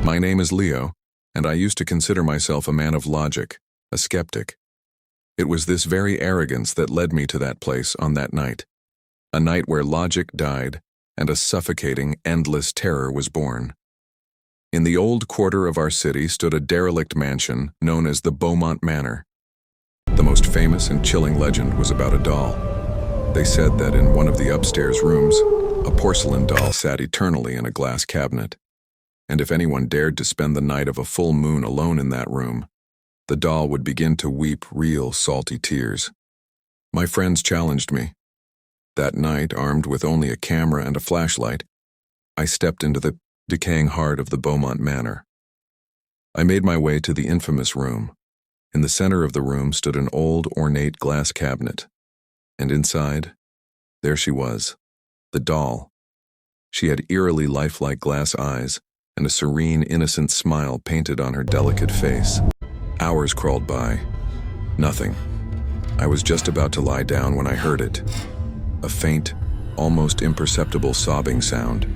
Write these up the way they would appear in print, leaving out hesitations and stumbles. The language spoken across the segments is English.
My name is Leo, and I used to consider myself a man of logic, a skeptic. It was this very arrogance that led me to that place on that night. A night where logic died and a suffocating, endless terror was born. In the old quarter of our city stood a derelict mansion known as the Beaumont Manor. The most famous and chilling legend was about a doll. They said that in one of the upstairs rooms, a porcelain doll sat eternally in a glass cabinet. And if anyone dared to spend the night of a full moon alone in that room, the doll would begin to weep real salty tears. My friends challenged me. That night, armed with only a camera and a flashlight, I stepped into the decaying heart of the Beaumont Manor. I made my way to the infamous room. In the center of the room stood an old, ornate glass cabinet. And inside, there she was, the doll. She had eerily lifelike glass eyes and a serene, innocent smile painted on her delicate face. Hours crawled by. Nothing. I was just about to lie down when I heard it. A faint, almost imperceptible sobbing sound.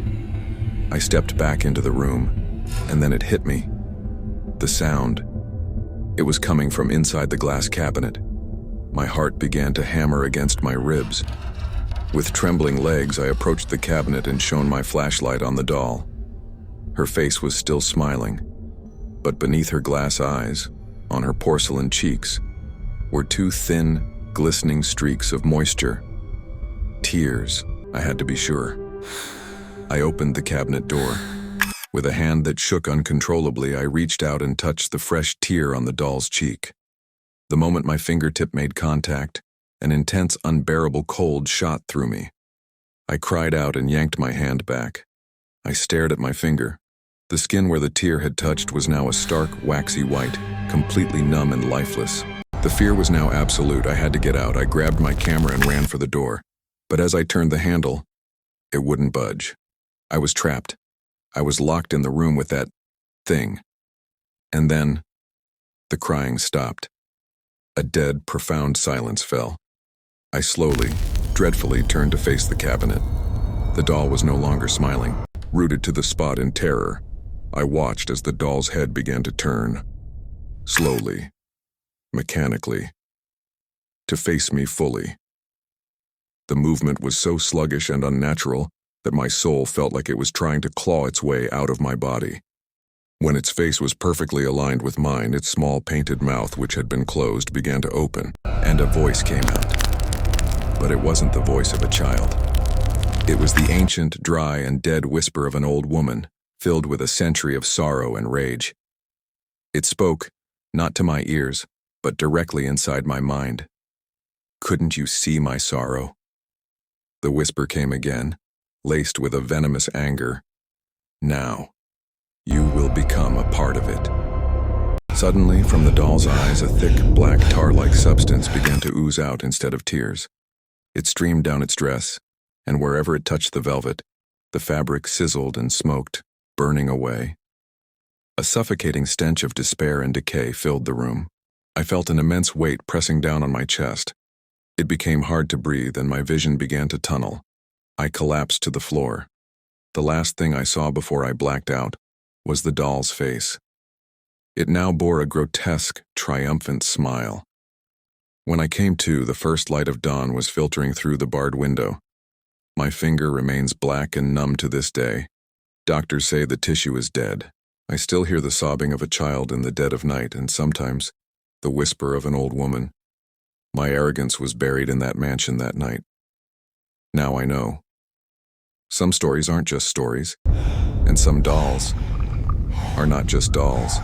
I stepped back into the room, and then it hit me. The sound. It was coming from inside the glass cabinet. My heart began to hammer against my ribs. With trembling legs, I approached the cabinet and shone my flashlight on the doll. Her face was still smiling, but beneath her glass eyes, on her porcelain cheeks, were two thin, glistening streaks of moisture. Tears, I had to be sure. I opened the cabinet door. With a hand that shook uncontrollably, I reached out and touched the fresh tear on the doll's cheek. The moment my fingertip made contact, an intense, unbearable cold shot through me. I cried out and yanked my hand back. I stared at my finger. The skin where the tear had touched was now a stark, waxy white, completely numb and lifeless. The fear was now absolute. I had to get out. I grabbed my camera and ran for the door. But as I turned the handle, it wouldn't budge. I was trapped. I was locked in the room with that thing. And then, the crying stopped. A dead, profound silence fell. I slowly, dreadfully turned to face the cabinet. The doll was no longer smiling. Rooted to the spot in terror, I watched as the doll's head began to turn. Slowly, mechanically, to face me fully. The movement was so sluggish and unnatural that my soul felt like it was trying to claw its way out of my body. When its face was perfectly aligned with mine, its small painted mouth, which had been closed, began to open, and a voice came out. But it wasn't the voice of a child. It was the ancient, dry, and dead whisper of an old woman, filled with a century of sorrow and rage. It spoke, not to my ears, but directly inside my mind. "Couldn't you see my sorrow?" The whisper came again, laced with a venomous anger. "Now, you will become a part of it." Suddenly, from the doll's eyes, a thick, black tar-like substance began to ooze out instead of tears. It streamed down its dress, and wherever it touched the velvet, the fabric sizzled and smoked, burning away. A suffocating stench of despair and decay filled the room. I felt an immense weight pressing down on my chest. It became hard to breathe, and my vision began to tunnel. I collapsed to the floor. The last thing I saw before I blacked out was the doll's face. It now bore a grotesque, triumphant smile. When I came to, the first light of dawn was filtering through the barred window. My finger remains black and numb to this day. Doctors say the tissue is dead. I still hear the sobbing of a child in the dead of night, and sometimes the whisper of an old woman. My arrogance was buried in that mansion that night. Now I know. Some stories aren't just stories, and some dolls are not just dolls.